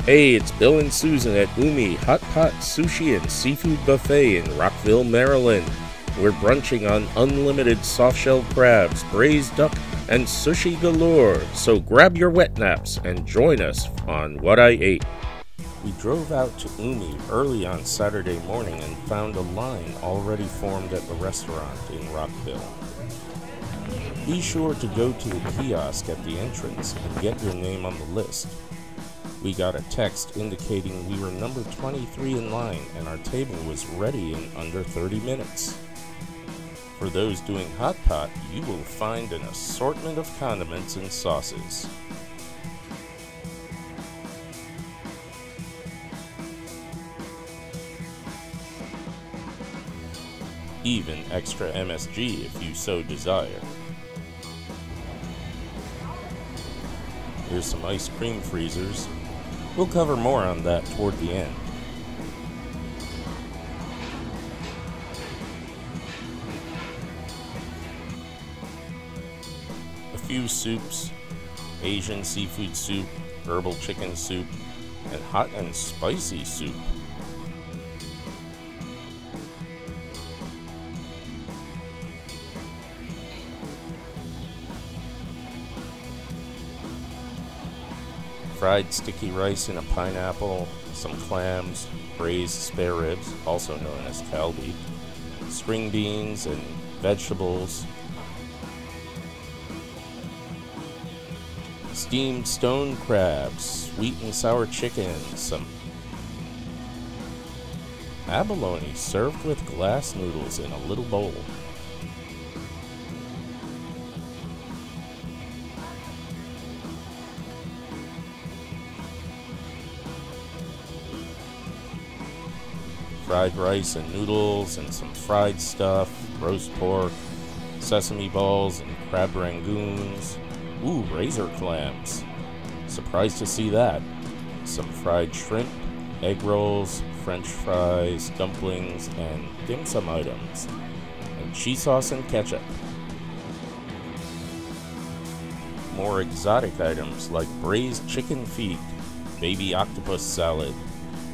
Hey, it's Bill and Susan at Umi Hotpot Sushi and Seafood Buffet in Rockville, Maryland. We're brunching on unlimited softshell crabs, braised duck, and sushi galore, so grab your wet naps and join us on What I Ate. We drove out to Umi early on Saturday morning and found a line already formed at the restaurant in Rockville. Be sure to go to the kiosk at the entrance and get your name on the list. We got a text indicating we were number 23 in line and our table was ready in under 30 minutes. For those doing hot pot, you will find an assortment of condiments and sauces. Even extra MSG if you so desire. Here's some ice cream freezers. We'll cover more on that toward the end. A few soups, Asian seafood soup, herbal chicken soup, and hot and spicy soup. Fried sticky rice in a pineapple, some clams, braised spare ribs, also known as kalbi, string beans and vegetables, steamed stone crabs, sweet and sour chicken, some abalone served with glass noodles in a little bowl. Fried rice and noodles and some fried stuff, roast pork, sesame balls and crab rangoons. Ooh, razor clams. Surprised to see that. Some fried shrimp, egg rolls, french fries, dumplings, and dim sum items. And cheese sauce and ketchup. More exotic items like braised chicken feet, baby octopus salad,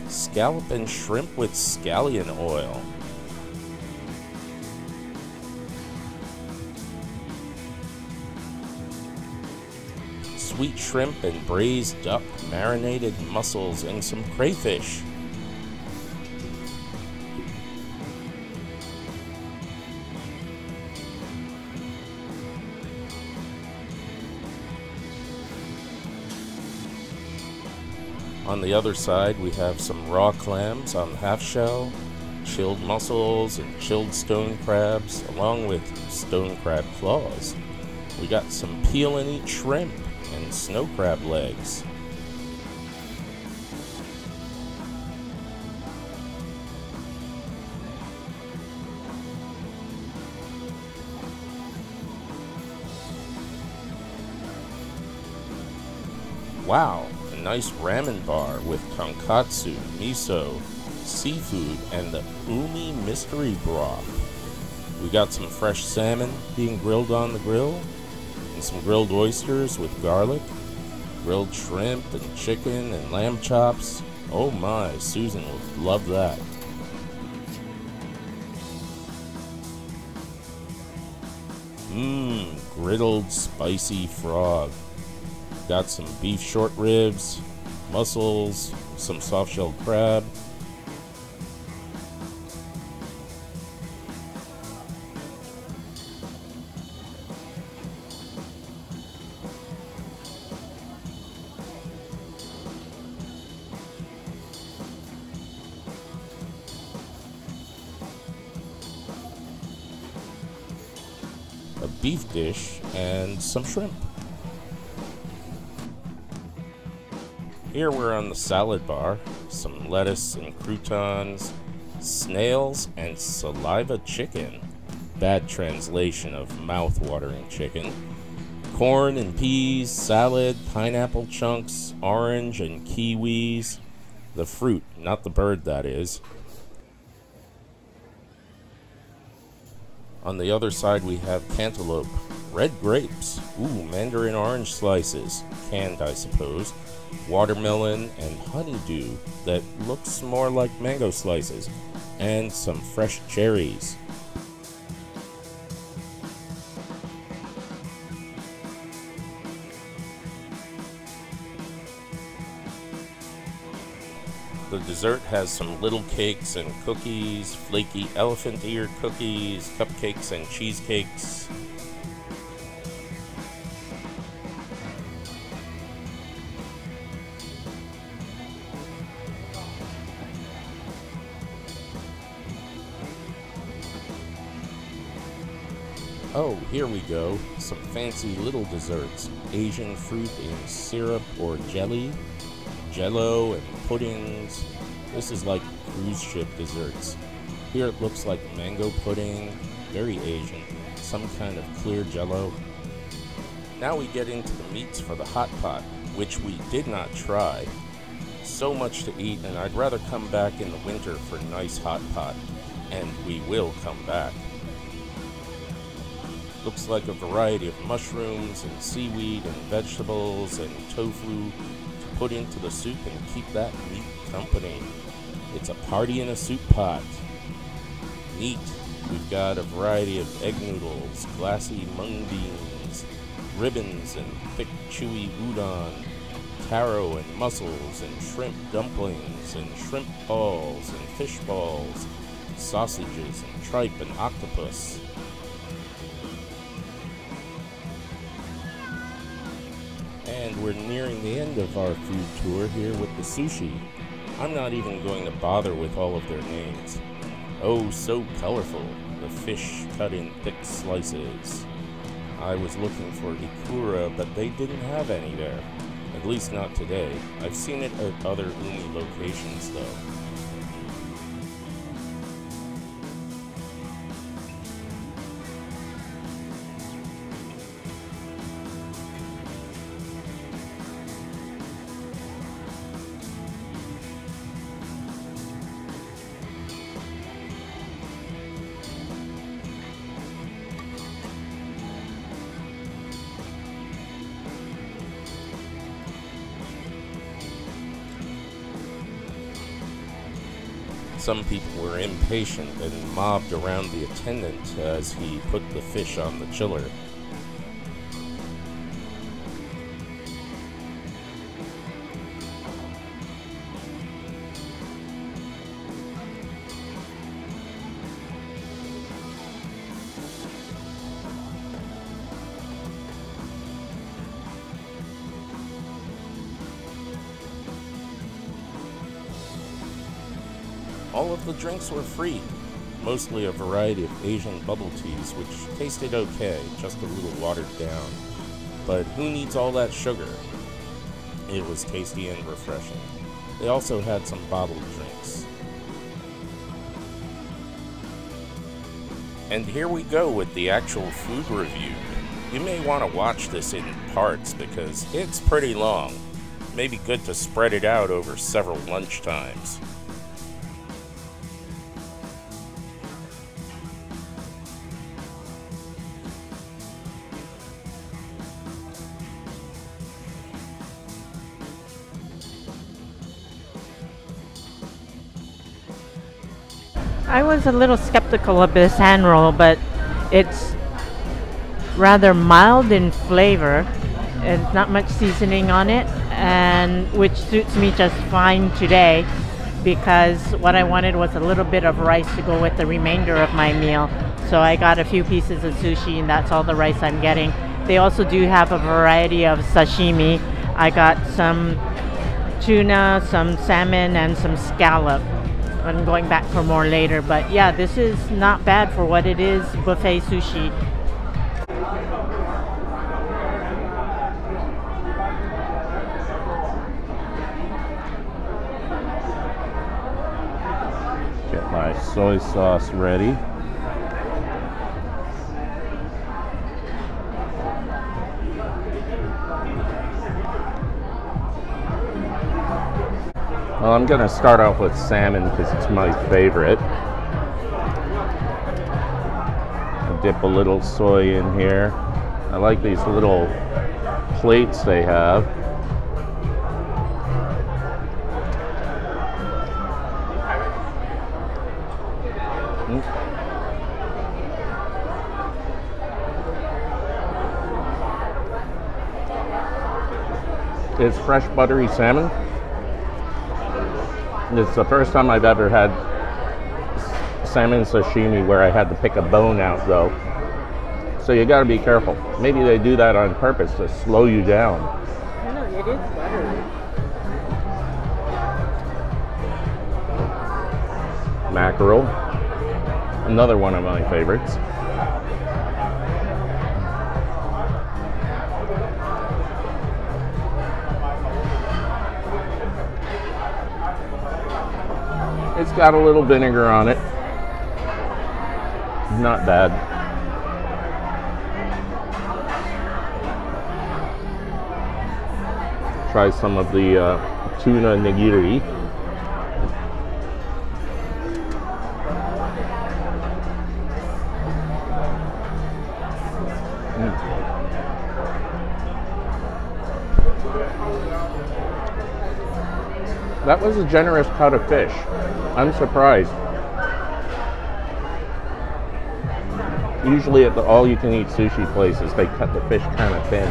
scallop and shrimp with scallion oil. Sweet shrimp and braised duck, marinated mussels, and some crayfish. On the other side, we have some raw clams on half shell, chilled mussels, and chilled stone crabs, along with stone crab claws. We got some peel and eat shrimp and snow crab legs. Wow! Nice ramen bar with tonkatsu, miso, seafood, and the umi mystery broth. We got some fresh salmon being grilled on the grill, and some grilled oysters with garlic, grilled shrimp and chicken and lamb chops. Oh my, Susan would love that. Griddled spicy frog. Got some beef short ribs, mussels, some softshell crab. A beef dish and some shrimp. Here we're on the salad bar, some lettuce and croutons, snails, and saliva chicken. Bad translation of mouth-watering chicken. Corn and peas, salad, pineapple chunks, orange and kiwis. The fruit, not the bird, that is. On the other side we have cantaloupe, red grapes, mandarin orange slices, canned I suppose, watermelon, and honeydew that looks more like mango slices, and some fresh cherries. The dessert has some little cakes and cookies, flaky elephant ear cookies, cupcakes and cheesecakes. Oh, here we go. Some fancy little desserts. Asian fruit in syrup or jelly, jello and puddings. This is like cruise ship desserts. Here it looks like mango pudding, very Asian. Some kind of clear jello. Now we get into the meats for the hot pot, which we did not try. So much to eat, and I'd rather come back in the winter for a nice hot pot. And we will come back. Looks like a variety of mushrooms and seaweed and vegetables and tofu to put into the soup and keep that meat company. It's a party in a soup pot. Neat. We've got a variety of egg noodles, glassy mung beans, ribbons and thick chewy udon, taro and mussels and shrimp dumplings and shrimp balls and fish balls, sausages and tripe and octopus. And we're nearing the end of our food tour here with the sushi. I'm not even going to bother with all of their names. Oh, so colorful, the fish cut in thick slices. I was looking for ikura, but they didn't have any there. At least not today. I've seen it at other Umi locations though. Some people were impatient and mobbed around the attendant as he put the fish on the chiller. All of the drinks were free, mostly a variety of Asian bubble teas, which tasted okay, just a little watered down. But who needs all that sugar? It was tasty and refreshing. They also had some bottled drinks. And here we go with the actual food review. You may want to watch this in parts because it's pretty long. Maybe good to spread it out over several lunch times. I was a little skeptical of this hand roll, but it's rather mild in flavor and not much seasoning on it, and which suits me just fine today because what I wanted was a little bit of rice to go with the remainder of my meal. So I got a few pieces of sushi and that's all the rice I'm getting. They also do have a variety of sashimi. I got some tuna, some salmon, and some scallop. I'm going back for more later, but yeah, this is not bad for what it is, buffet sushi. Get my soy sauce ready. Well, I'm going to start off with salmon because it's my favorite. I'll dip a little soy in here. I like these little plates they have. is fresh buttery salmon. It's the first time I've ever had salmon sashimi where I had to pick a bone out though. So you gotta be careful. Maybe they do that on purpose to slow you down. I know, it is buttery. Mackerel, another one of my favorites. It's got a little vinegar on it. Not bad. Try some of the tuna nigiri. That was a generous cut of fish. I'm surprised. Usually at the all-you-can-eat sushi places, they cut the fish kind of thin.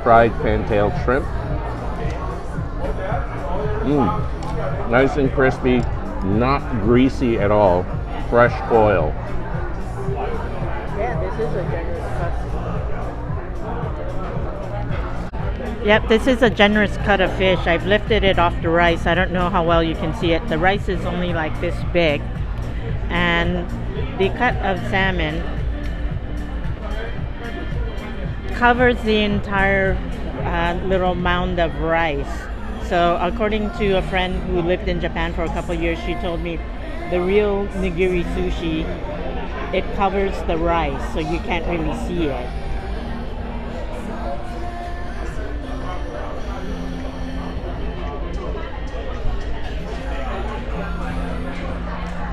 Fried fantail shrimp. Nice and crispy, not greasy at all. Fresh oil. Yeah, this is a generous cut. Yep, this is a generous cut of fish. I've lifted it off the rice. I don't know how well you can see it. The rice is only like this big. And the cut of salmon covers the entire little mound of rice. So according to a friend who lived in Japan for a couple of years, she told me the real nigiri sushi, it covers the rice, so you can't really see it.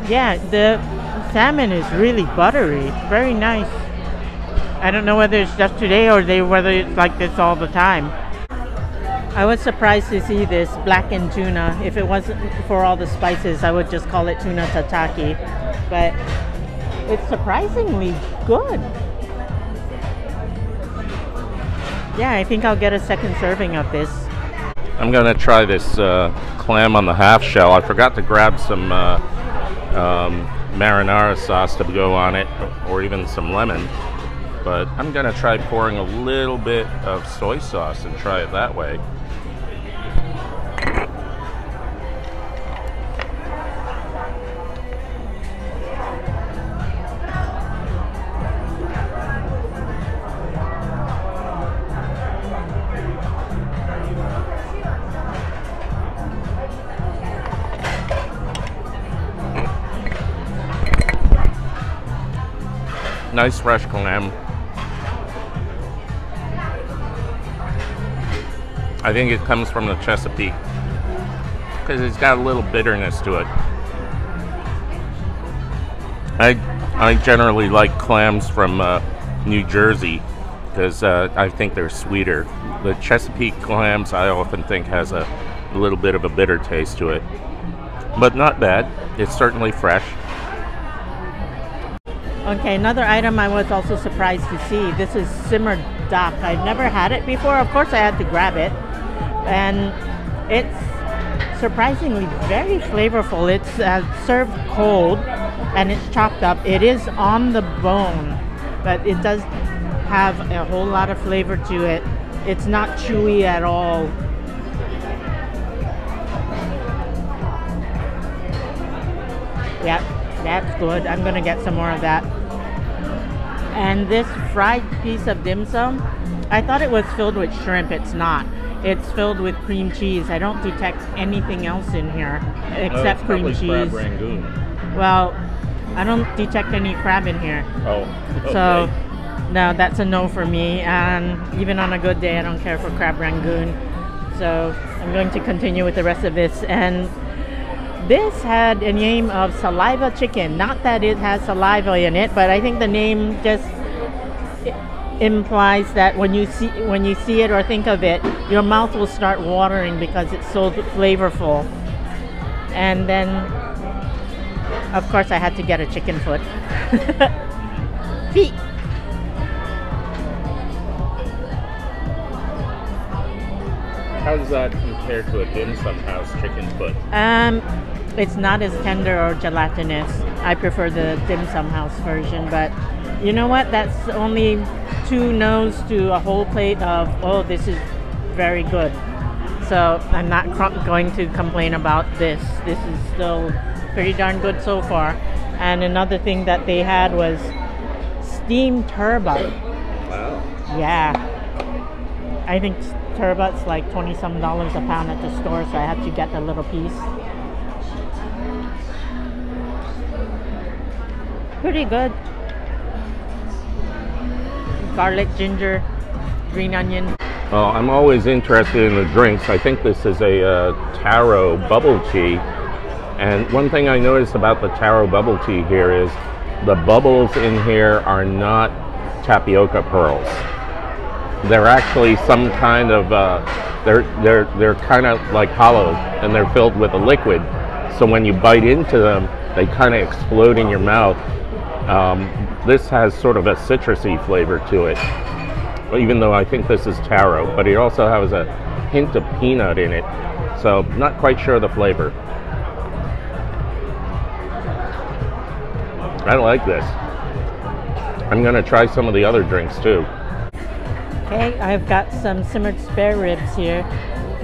Yeah, the salmon is really buttery. Very nice. I don't know whether it's just today or whether it's like this all the time. I was surprised to see this blackened tuna. If it wasn't for all the spices, I would just call it tuna tataki. But it's surprisingly good. Yeah, I think I'll get a second serving of this. I'm gonna try this clam on the half shell. I forgot to grab some marinara sauce to go on it, or even some lemon. But I'm gonna try pouring a little bit of soy sauce and try it that way. Nice fresh clam. I think it comes from the Chesapeake because it's got a little bitterness to it. I generally like clams from New Jersey because I think they're sweeter. The Chesapeake clams I often think has a little bit of a bitter taste to it, but not bad. It's certainly fresh. Okay, another item I was also surprised to see. This is simmered duck. I've never had it before. Of course I had to grab it. And it's surprisingly very flavorful. It's served cold and it's chopped up. It is on the bone, but it does have a whole lot of flavor to it. It's not chewy at all. Yep. That's good. I'm gonna get some more of that. And this fried piece of dim sum, I thought it was filled with shrimp. It's not. It's filled with cream cheese. I don't detect anything else in here except cream cheese. Crab rangoon. Well, I don't detect any crab in here. Oh, okay. So, no, that's a no for me. And even on a good day, I don't care for crab rangoon. So, I'm going to continue with the rest of this. And this had a name of saliva chicken. Not that it has saliva in it, but I think the name just implies that when you see it or think of it, your mouth will start watering because it's so flavorful. And then, of course, I had to get a chicken foot. feet. How does that compare to a dim sum house chicken foot? It's not as tender or gelatinous. I prefer the dim sum house version, but you know what? That's only 2 no's to a whole plate of, oh, this is very good. So I'm not going to complain about this. This is still pretty darn good so far. And another thing that they had was steamed turbot. Wow. Yeah. I think turbot's like $20-some a pound at the store, so I had to get a little piece. Pretty good. Garlic, ginger, green onion. Well, I'm always interested in the drinks. I think this is a taro bubble tea. And one thing I noticed about the taro bubble tea here is the bubbles in here are not tapioca pearls. They're actually some kind of they're kind of like hollow, and they're filled with a liquid. So when you bite into them, they kind of explode in your mouth. This has sort of a citrusy flavor to it, even though I think this is taro, but it also has a hint of peanut in it. So not quite sure the flavor. I like this. I'm gonna try some of the other drinks too. Okay, I've got some simmered spare ribs here.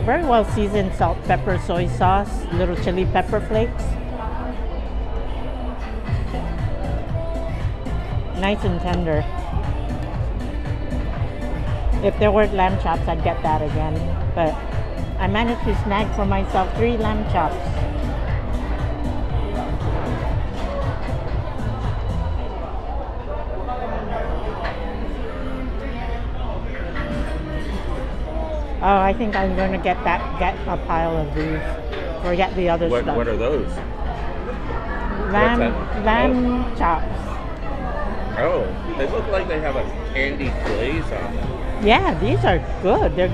Very well seasoned salt, pepper, soy sauce, little chili pepper flakes. Nice and tender. If there weren't lamb chops, I'd get that again. But I managed to snag for myself 3 lamb chops. Oh, I think I'm going to get a pile of these. Forget the other stuff. What are those? Lamb chops. Oh, they look like they have a candy glaze on them. Yeah, these are good. They're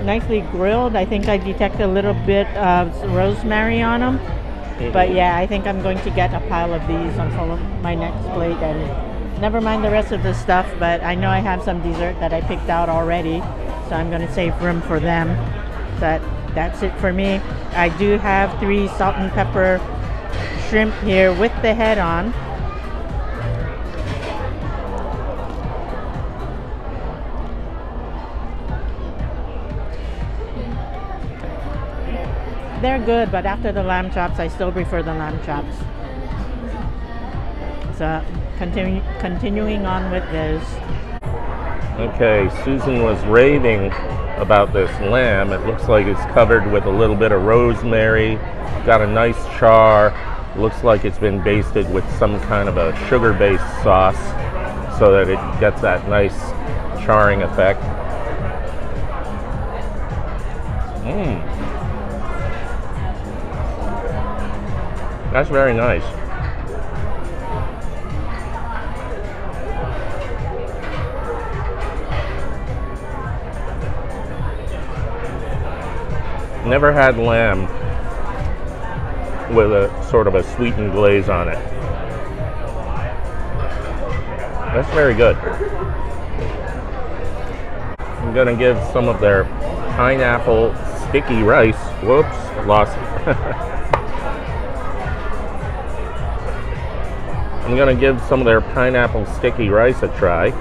nicely grilled. I think I detect a little bit of rosemary on them. Mm-hmm. But yeah, I think I'm going to get a pile of these on my next plate, and never mind the rest of the stuff, but I know I have some dessert that I picked out already, so I'm going to save room for them. But that's it for me. I do have 3 salt and pepper shrimp here with the head on. They're good, but after the lamb chops, I still prefer the lamb chops. So, continuing on with this. Okay, Susan was raving about this lamb. It looks like it's covered with a little bit of rosemary, got a nice char. Looks like it's been basted with some kind of a sugar-based sauce so that it gets that nice charring effect. That's very nice. Never had lamb with a sort of a sweetened glaze on it. That's very good. I'm gonna give some of their pineapple sticky rice. Whoops, lost. I'm gonna give some of their pineapple sticky rice a try.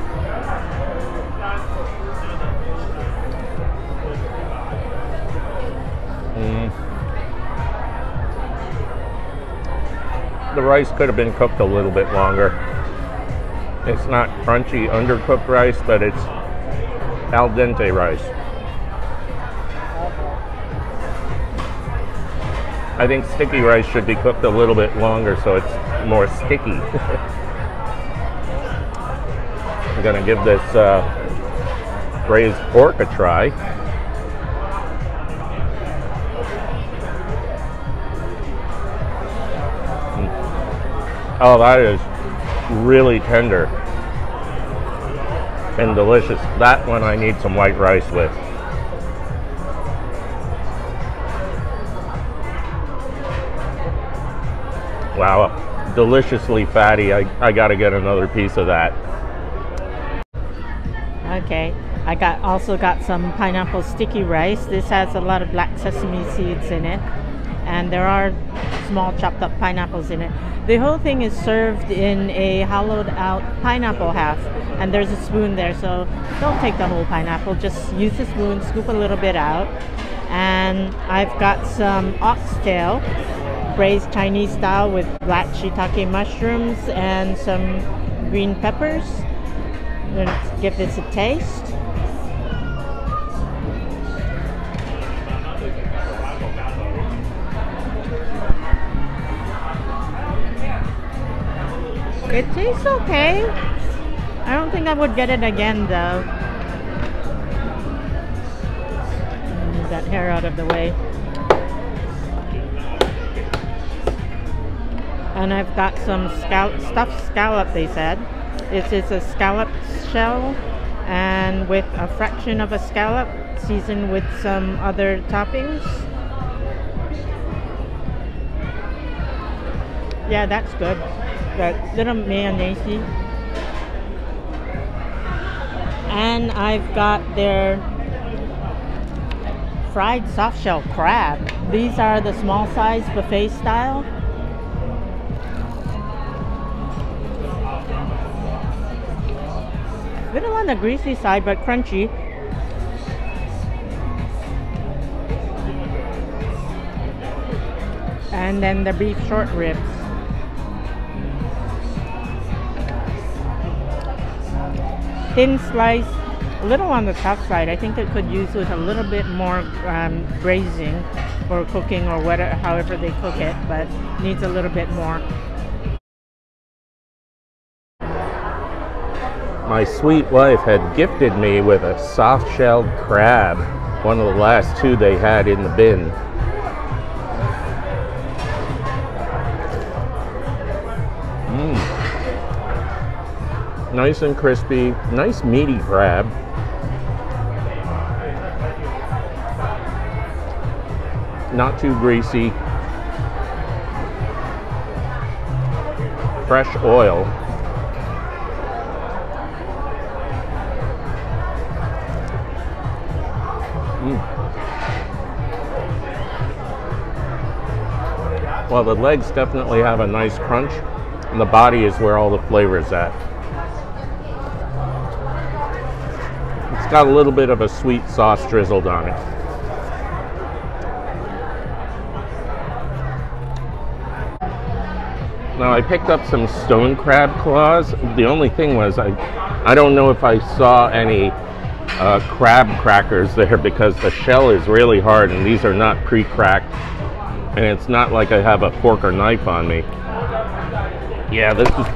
The rice could have been cooked a little bit longer. It's not crunchy, undercooked rice, but it's al dente rice. I think sticky rice should be cooked a little bit longer so it's more sticky. I'm gonna give this braised pork a try. Oh, that is really tender and delicious. That one I need some white rice with. Wow, deliciously fatty. I gotta get another piece of that. Okay, I also got some pineapple sticky rice. This has a lot of black sesame seeds in it, and there are small chopped up pineapples in it. The whole thing is served in a hollowed out pineapple half, and there's a spoon there, so don't take the whole pineapple, just use the spoon, scoop a little bit out. And I've got some oxtail, braised Chinese style with black shiitake mushrooms and some green peppers. Let's give this a taste. It tastes okay. I don't think I would get it again though. Move that hair out of the way. And I've got some stuffed scallop, they said. This is a scallop shell and with a fraction of a scallop seasoned with some other toppings. Yeah, that's good. That little mayonnaise. And I've got their fried softshell crab. These are the small size buffet style. Little on the greasy side, but crunchy. And then the beef short ribs. Thin slice, a little on the tough side. I think it could use with a little bit more braising or cooking or whatever, however they cook it, but needs a little bit more. My sweet wife had gifted me with a soft-shelled crab, one of the last two they had in the bin. Nice and crispy, nice meaty crab. Not too greasy. Fresh oil. Well, the legs definitely have a nice crunch, and the body is where all the flavor is at. It's got a little bit of a sweet sauce drizzled on it. Now, I picked up some stone crab claws. The only thing was, I don't know if I saw any crab crackers there, because the shell is really hard and these are not pre-cracked. And it's not like I have a fork or knife on me. Yeah, this is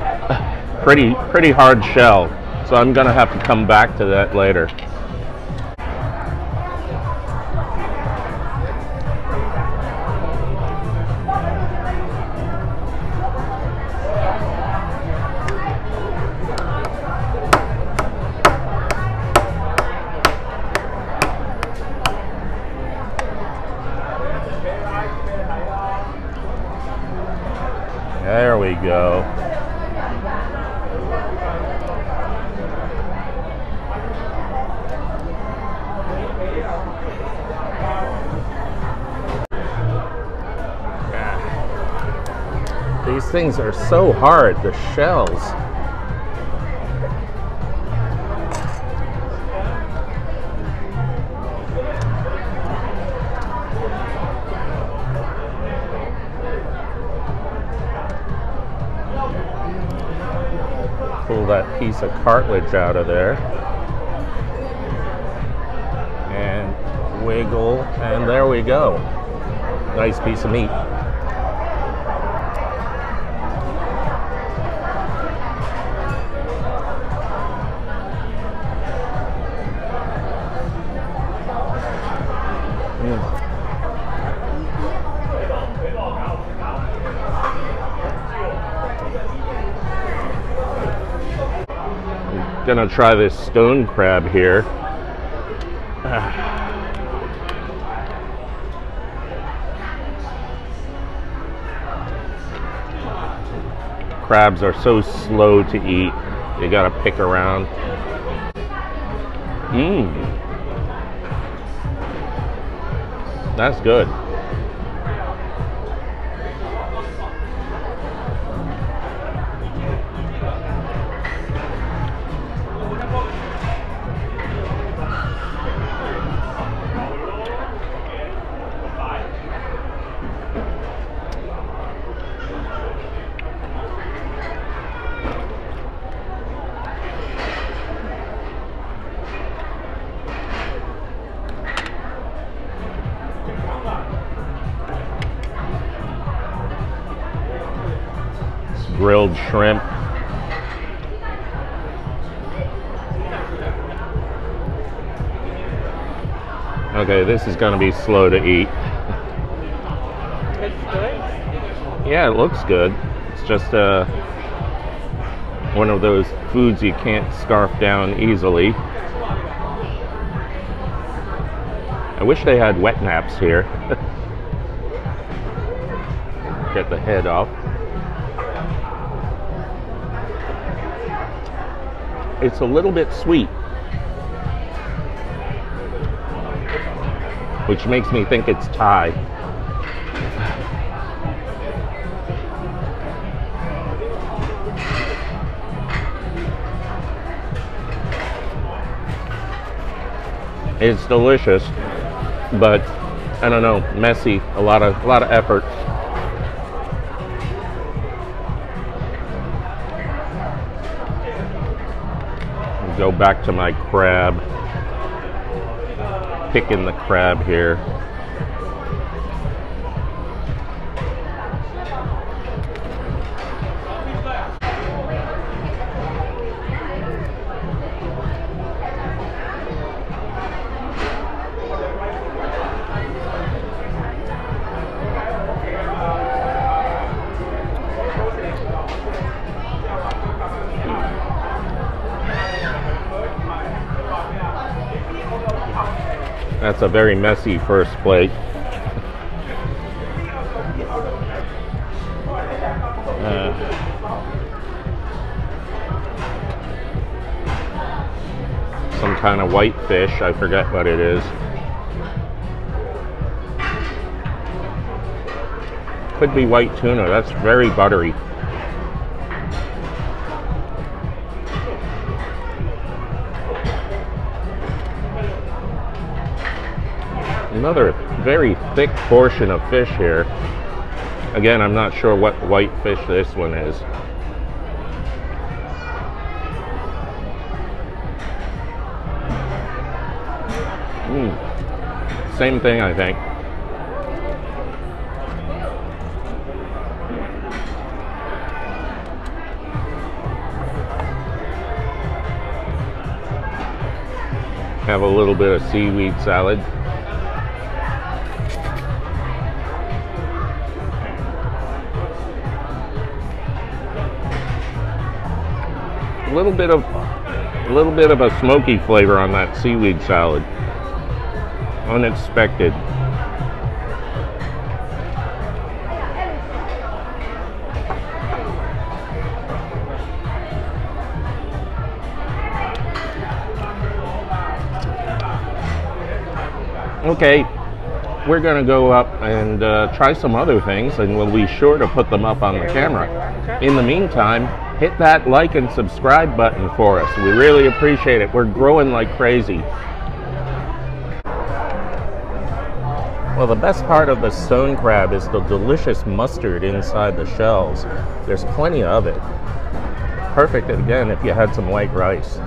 pretty hard shell, so I'm gonna have to come back to that later. There we go. These things are so hard, the shells. Pull that piece of cartilage out of there and wiggle, and there we go. Nice piece of meat. Gonna try this stone crab here. crabs are so slow to eat. You gotta pick around. That's good. Grilled shrimp. Okay, this is gonna be slow to eat. It's good. Yeah, it looks good. It's just one of those foods you can't scarf down easily. I wish they had wet naps here. Get the head off. It's a little bit sweet, which makes me think it's Thai. It's delicious, but I don't know, messy, a lot of effort. Go back to my crab. Picking the crab here. That's a very messy first plate. Some kind of white fish, I forget what it is. Could be white tuna, that's very buttery. Another very thick portion of fish here. Again, I'm not sure what white fish this one is. Same thing, I think. Have a little bit of seaweed salad. A little bit of a smoky flavor on that seaweed salad. Unexpected. Okay, we're gonna go up and try some other things, and we'll be sure to put them up on the camera. In the meantime, hit that like and subscribe button for us. We really appreciate it. We're growing like crazy. Well, the best part of the stone crab is the delicious mustard inside the shells. There's plenty of it. Perfect, again, if you had some white rice.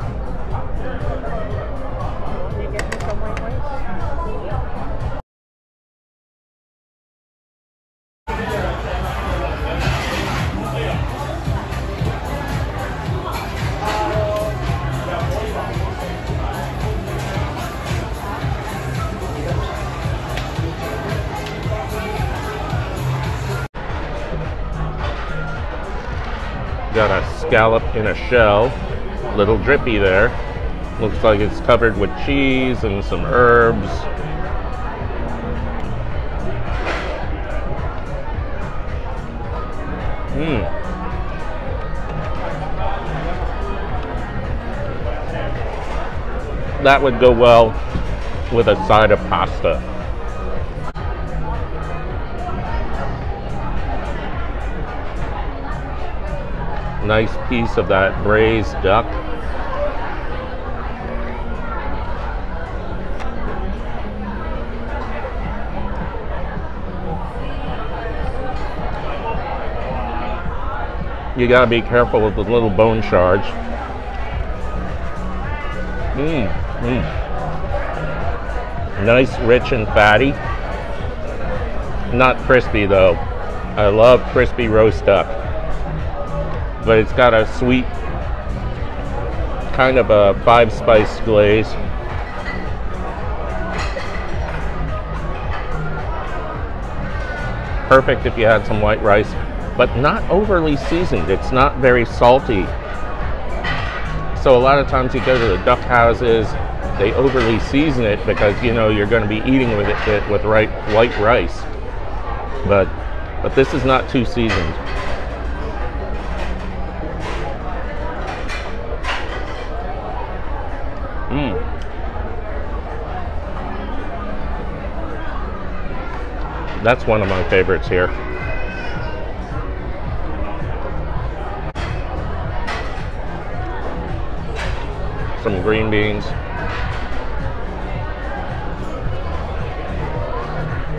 Got a scallop in a shell, little drippy there. Looks like it's covered with cheese and some herbs. that would go well with a side of pasta. Nice piece of that braised duck. You gotta be careful with the little bone shards. Nice, rich and fatty. Not crispy though. I love crispy roast duck. But it's got a sweet, kind of a 5-spice glaze. Perfect if you had some white rice, but not overly seasoned. It's not very salty. So a lot of times you go to the duck houses, they overly season it because you know you're going to be eating with it with white rice. But this is not too seasoned. That's one of my favorites here. Some green beans.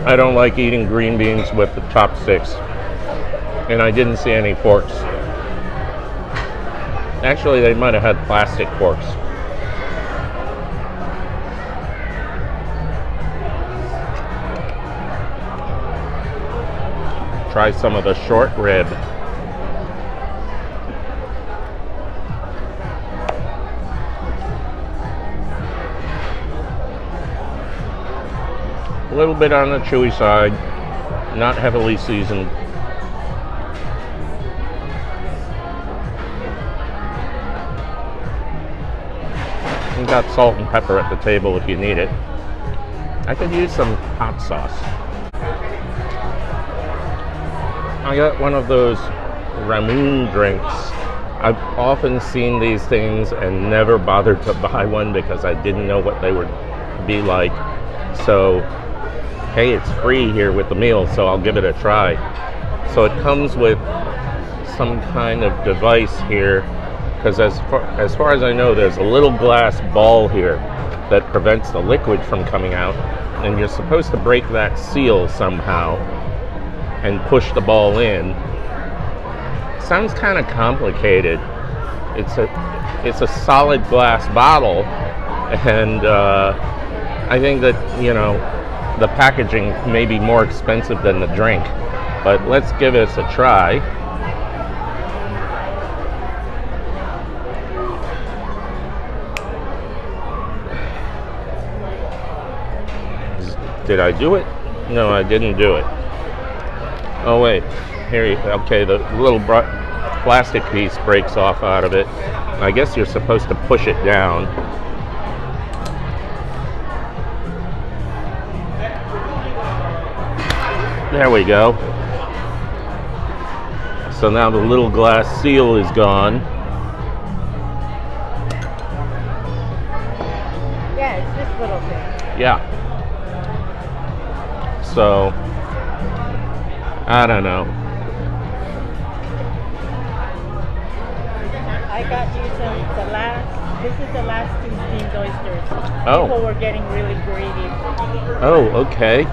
I don't like eating green beans with the chopsticks, and I didn't see any forks. Actually, they might have had plastic forks. Try some of the short rib. A little bit on the chewy side, not heavily seasoned. You got salt and pepper at the table if you need it. I could use some hot sauce. I got one of those Ramoon drinks. I've often seen these things and never bothered to buy one because I didn't know what they would be like. So, hey, it's free here with the meal, so I'll give it a try. So it comes with some kind of device here, because as far as I know, there's a little glass ball here that prevents the liquid from coming out, and you're supposed to break that seal somehow and push the ball in. Sounds kind of complicated. It's a solid glass bottle, and I think that, you know, the packaging may be more expensive than the drink, but let's give this a try. Did I do it? No, I didn't do it. Oh wait, here, okay, the little plastic piece breaks off out of it. I guess you're supposed to push it down. There we go. So now the little glass seal is gone. Yeah, it's this little thing. Yeah. So, I don't know. I got you this is the last 2 steamed oysters. Oh. People were getting really greedy. Oh, okay.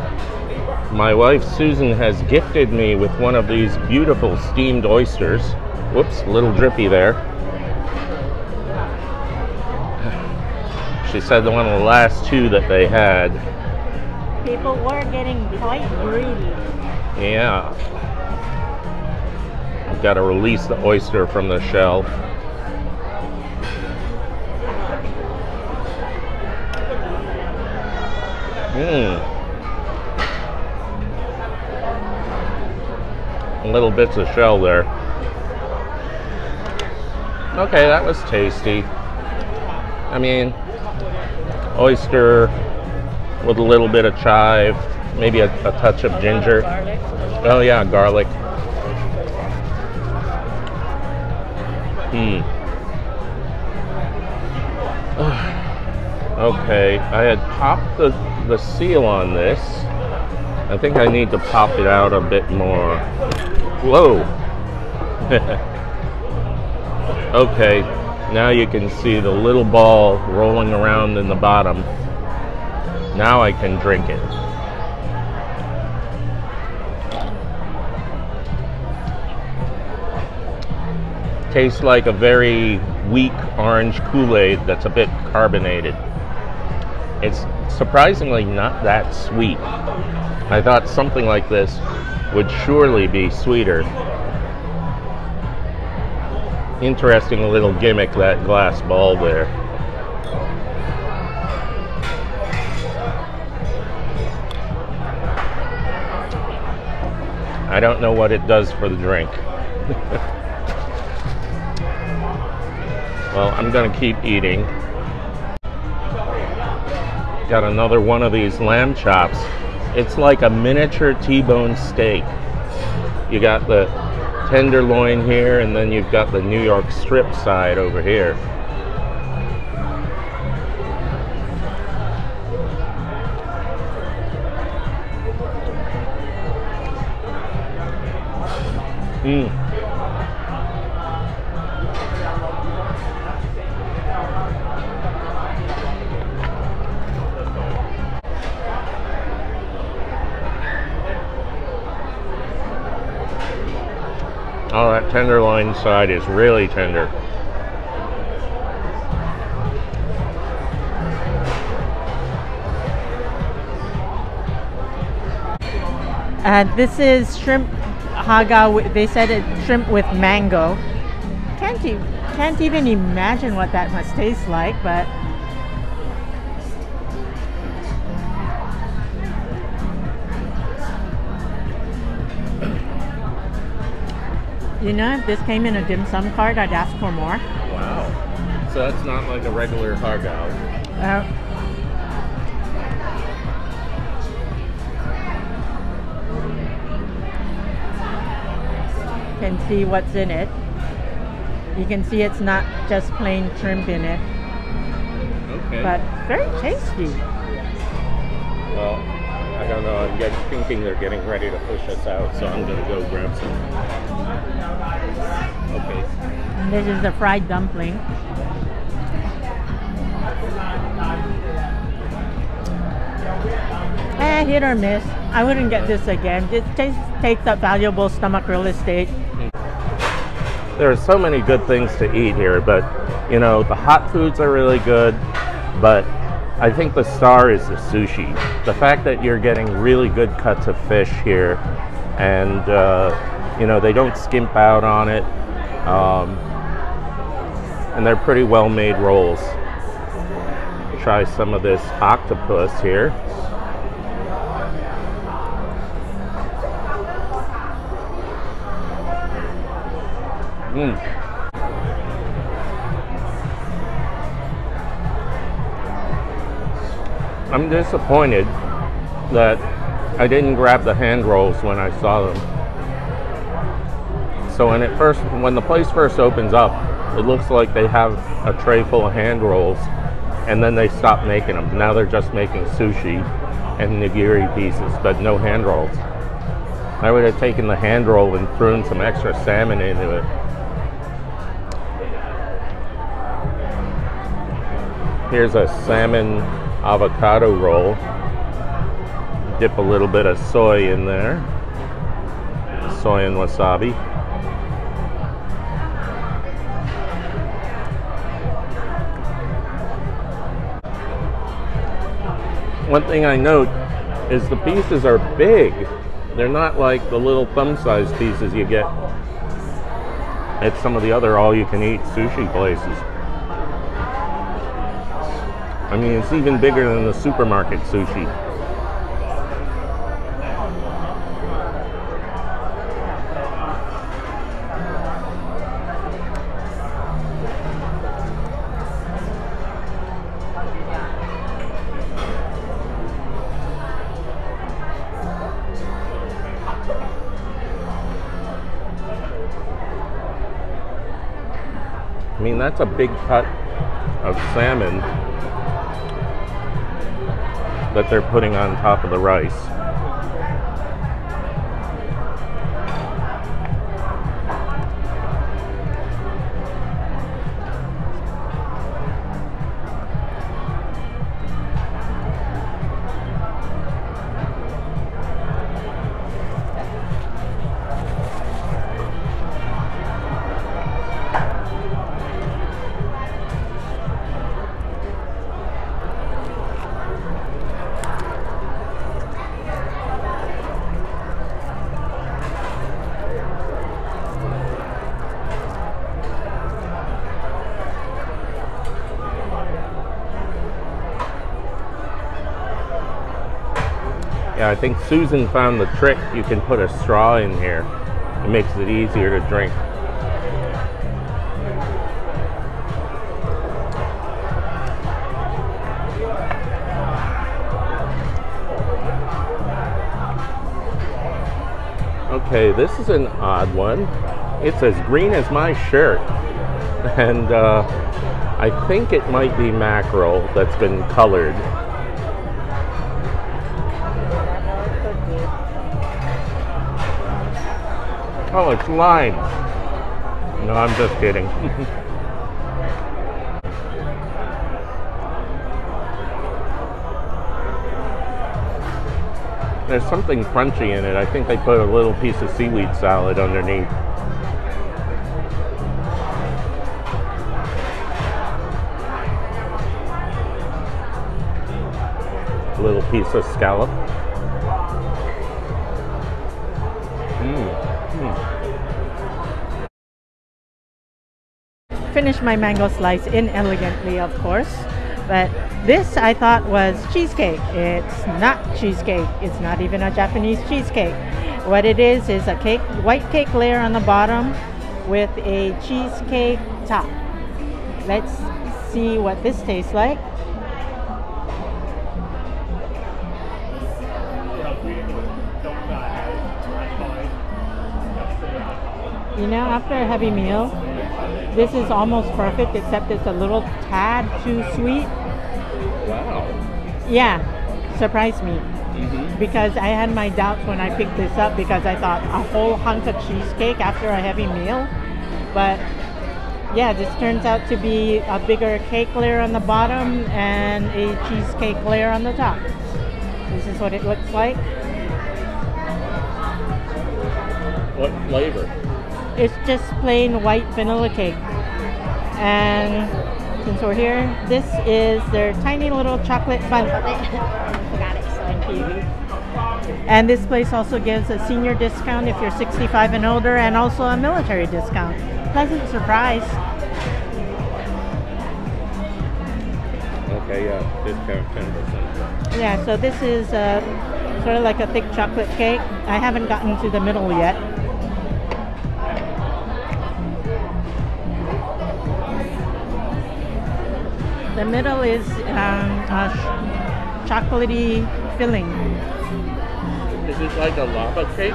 My wife Susan has gifted me with one of these beautiful steamed oysters. Whoops, a little drippy there. She said one of the last 2 that they had. People were getting quite greedy. Yeah. I've got to release the oyster from the shell. Little bits of shell there. Okay, that was tasty. I mean, oyster with a little bit of chive, maybe a touch of ginger. Garlic. Oh yeah, garlic. Okay, I had popped the seal on this. I think I need to pop it out a bit more. Whoa! Okay, now you can see the little ball rolling around in the bottom. Now I can drink it. Tastes like a very weak orange Kool-Aid that's a bit carbonated. It's surprisingly not that sweet. I thought something like this would surely be sweeter. Interesting little gimmick, that glass ball there. I don't know what it does for the drink. Well, I'm gonna keep eating. Got another one of these lamb chops. It's like a miniature T-bone steak. You got the tenderloin here, and then you've got the New York strip side over here. Oh, that tenderloin side is really tender. This is shrimp haga. They said it's shrimp with mango. Can't even imagine what that must taste like, but you know, if this came in a dim sum card, I'd ask for more. Wow. So that's not like a regular hagao. Can see what's in it. You can see it's not just plain shrimp in it. Okay. But very tasty. Well, I don't know. I'm thinking they're getting ready to push us out, so I'm gonna go grab some. Okay. And this is the fried dumpling. Hit or miss. I wouldn't get this again. It takes up valuable stomach real estate. There are so many good things to eat here, but you know, the hot foods are really good, but I think the star is the sushi. The fact that you're getting really good cuts of fish here, and you know, they don't skimp out on it, and they're pretty well made rolls. Try some of this octopus here. I'm disappointed that I didn't grab the hand rolls when I saw them. So when the place first opens up, it looks like they have a tray full of hand rolls, and then they stop making them. Now they're just making sushi and nigiri pieces, but no hand rolls. I would have taken the hand roll and thrown some extra salmon into it. Here's a salmon avocado roll. Dip a little bit of soy in there. Soy and wasabi. One thing I note is the pieces are big. They're not like the little thumb-sized pieces you get at some of the other all-you-can-eat sushi places. I mean, it's even bigger than the supermarket sushi. I mean, that's a big cut of salmon. that they're putting on top of the rice. Yeah, I think Susan found the trick. You can put a straw in here. It makes it easier to drink. Okay, this is an odd one. It's as green as my shirt. And I think it might be mackerel that's been colored. Oh, it's lime. No, I'm just kidding. There's something crunchy in it. I think they put a little piece of seaweed salad underneath. A little piece of scallop. Finished my mango slice inelegantly, of course, but this I thought was cheesecake. It's not cheesecake. It's not even a Japanese cheesecake. What it is a cake, white cake layer on the bottom with a cheesecake top. Let's see what this tastes like. You know, after a heavy meal, this is almost perfect, except it's a little tad too sweet. Wow. Yeah, surprised me. Because I had my doubts when I picked this up, because I thought a whole hunk of cheesecake after a heavy meal. But yeah, this turns out to be a bigger cake layer on the bottom and a cheesecake layer on the top. This is what it looks like. What flavor? It's just plain white vanilla cake. And since we're here, this is their tiny little chocolate bun. Forgot it, so Thank you. And this place also gives a senior discount if you're 65 and older, and also a military discount. Pleasant surprise. Okay, yeah, discount 10%. Yeah, so this is sort of like a thick chocolate cake. I haven't gotten to the middle yet. The middle is a chocolatey filling. Is it like a lava cake?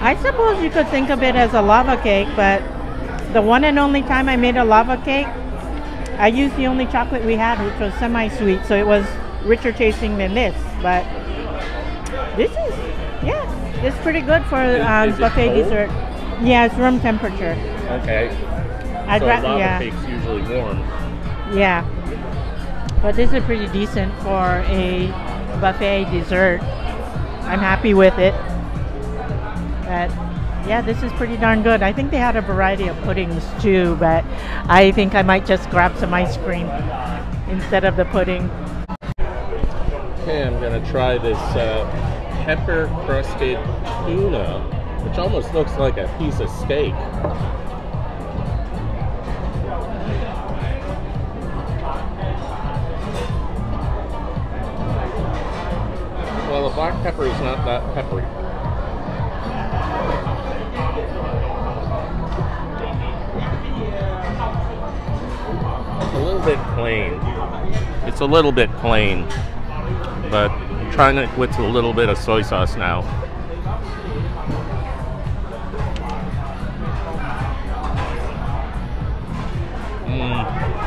I suppose you could think of it as a lava cake, but the one and only time I made a lava cake, I used the only chocolate we had, which was semi-sweet, so it was richer tasting than this. But this is, yeah, it's pretty good for Is buffet it cold? dessert. Yeah, it's room temperature. Okay. I'd So lava yeah. cake's usually warm. Yeah, but this is pretty decent for a buffet dessert. I'm happy with it. But yeah, this is pretty darn good. I think they had a variety of puddings too, but I think I might just grab some ice cream instead of the pudding. Okay, I'm gonna try this pepper crusted tuna, which almost looks like a piece of steak. Well, the black pepper is not that peppery. It's a little bit plain. It's a little bit plain, but I'm trying it with a little bit of soy sauce now.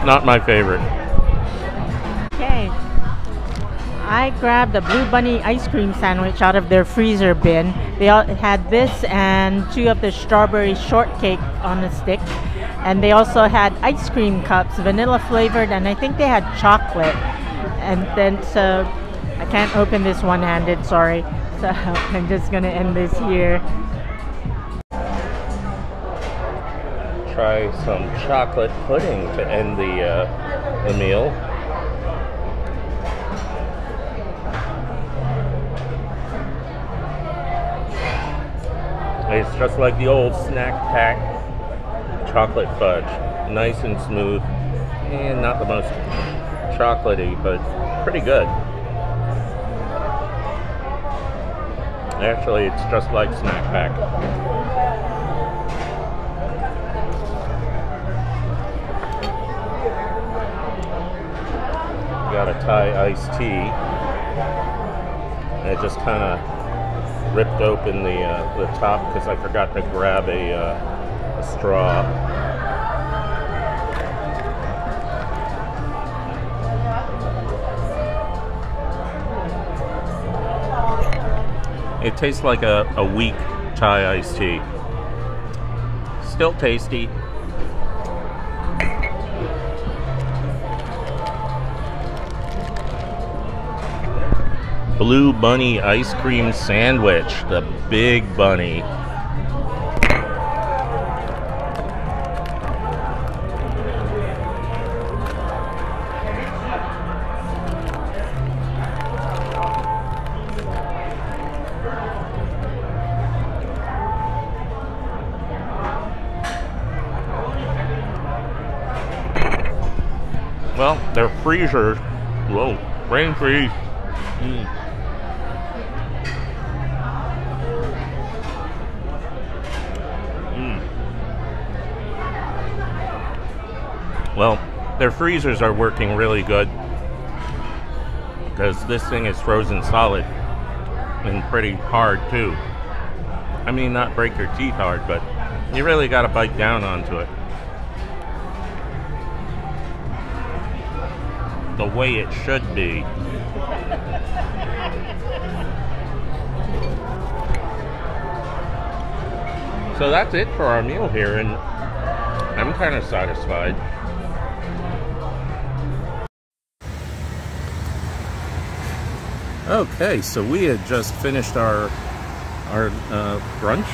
Not my favorite. Okay, I grabbed a Blue Bunny ice cream sandwich out of their freezer bin. They all had this and 2 of the strawberry shortcake on a stick. And they also had ice cream cups, vanilla flavored, and I think they had chocolate. And then, so I can't open this one-handed, sorry. So I'm just gonna end this here. Try some chocolate pudding to end the meal. It's just like the old snack pack chocolate fudge. Nice and smooth. And not the most chocolatey, but pretty good. Actually, it's just like snack pack. Got a Thai iced tea. And it just kind of ripped open the top because I forgot to grab a straw. It tastes like a weak Thai iced tea. Still tasty. Blue Bunny ice cream sandwich, the big bunny. Well, their freezer, whoa, rain freeze. Well, their freezers are working really good because this thing is frozen solid and pretty hard too. I mean, not break your teeth hard, but you really got to bite down onto it. The way it should be. So that's it for our meal here, and I'm kind of satisfied. Okay, so we had just finished our brunch,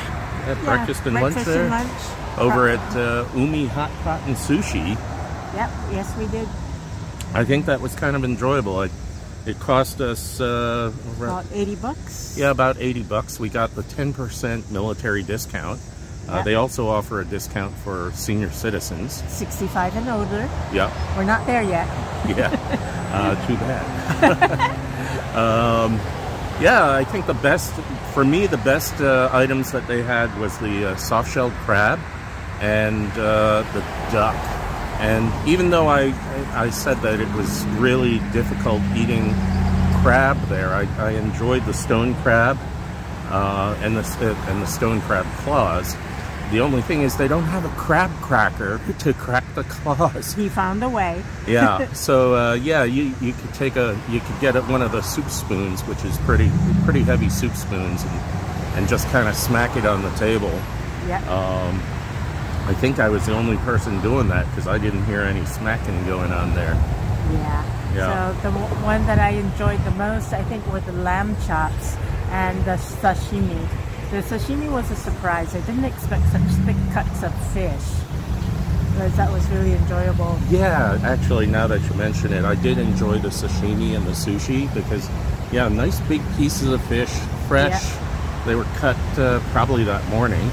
breakfast and lunch there, and lunch. over at Umi Hotpot and Sushi. Yep, yes we did. I think that was kind of enjoyable. It cost us About 80 bucks. Yeah, about 80 bucks. We got the 10% military discount. Yep. They also offer a discount for senior citizens. 65 and older. Yep. We're not there yet. Yeah, too bad. Yeah, I think the best, for me, the best items that they had was the soft-shelled crab and the duck. And even though I said that it was really difficult eating crab there, I enjoyed the stone crab and the stone crab claws. The only thing is they don't have a crab cracker to crack the claws. He found a way. Yeah, so yeah, you could get one of the soup spoons, which is pretty heavy soup spoons, and just kind of smack it on the table. Yeah. I think I was the only person doing that because I didn't hear any smacking going on there. Yeah. Yeah. So the one that I enjoyed the most, I think, were the lamb chops and the sashimi. The sashimi was a surprise. I didn't expect such thick cuts of fish. But that was really enjoyable. Yeah, actually, now that you mention it, I did enjoy the sashimi and the sushi because, yeah, nice big pieces of fish, fresh. Yeah. They were cut probably that morning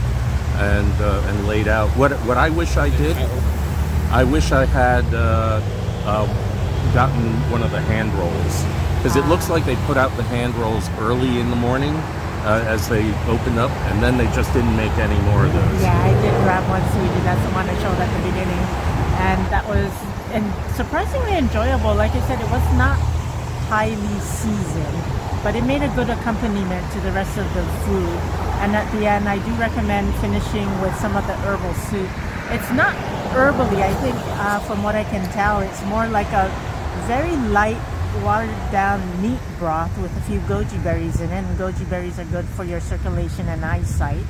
and laid out. What I wish I did, I wish I had gotten one of the hand rolls because it looks like they put out the hand rolls early in the morning. As they opened up, and then they just didn't make any more of those. Yeah, I did grab one, sweetie. That's the one I showed at the beginning. And that was surprisingly enjoyable. Like I said, it was not highly seasoned, but it made a good accompaniment to the rest of the food. And at the end, I do recommend finishing with some of the herbal soup. It's not herbally, I think, from what I can tell. It's more like a very light watered down meat broth with a few goji berries in it. And goji berries are good for your circulation and eyesight.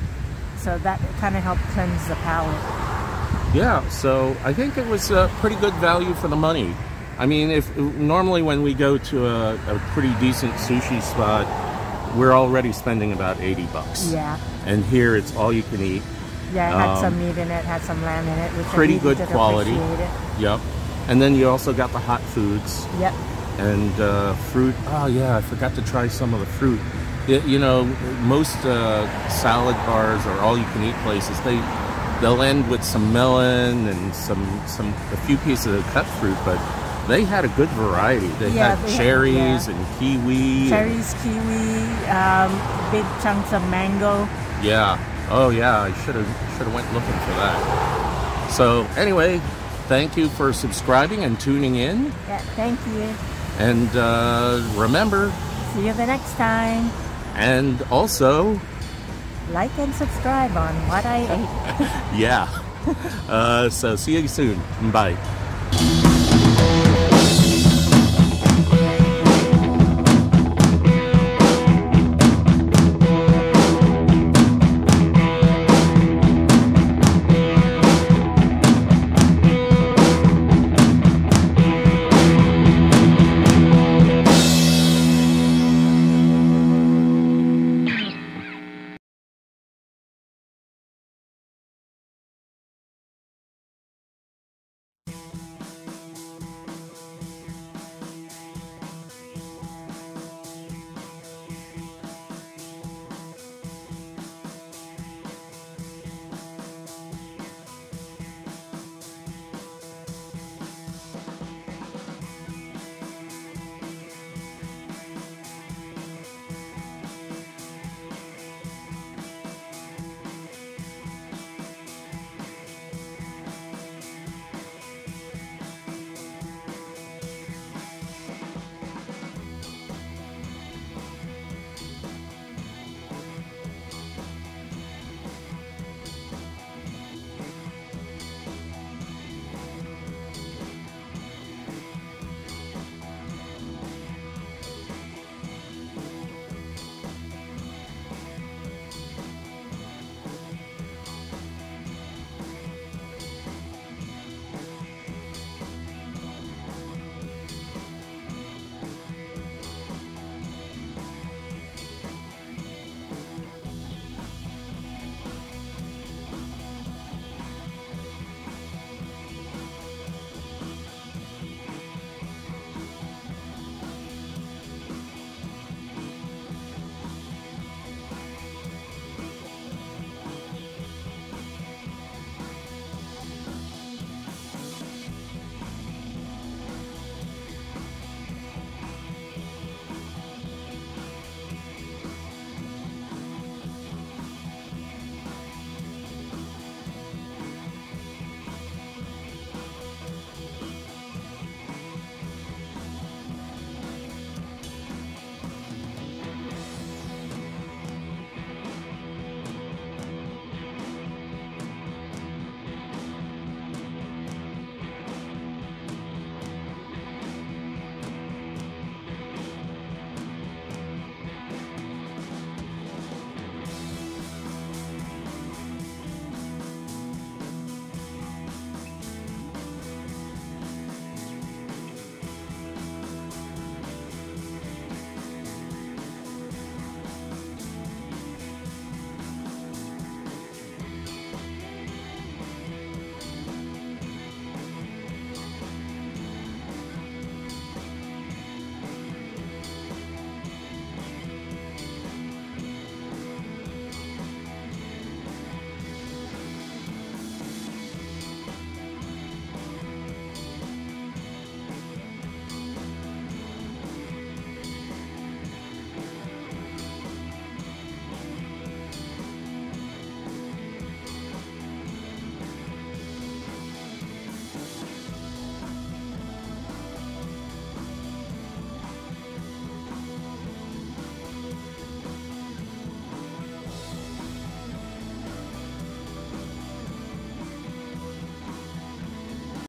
So that kind of helped cleanse the palate. Yeah, so I think it was a pretty good value for the money. I mean, if normally when we go to a pretty decent sushi spot, we're already spending about 80 bucks. Yeah. And here it's all you can eat. Yeah, it had some meat in it, had some lamb in it, which pretty I really good quality. Yep. And then you also got the hot foods. Yep. And fruit. Oh yeah, I forgot to try some of the fruit. You know, most salad bars or all-you-can-eat places, they'll end with some melon and a few pieces of cut fruit, but they had a good variety. They had cherries and kiwi. Cherries, kiwi, big chunks of mango. Yeah. Oh yeah, I should have went looking for that. So anyway, thank you for subscribing and tuning in. Yeah, thank you. And remember, see you the next time. And also, like and subscribe on What I Ate. yeah. So see you soon. Bye.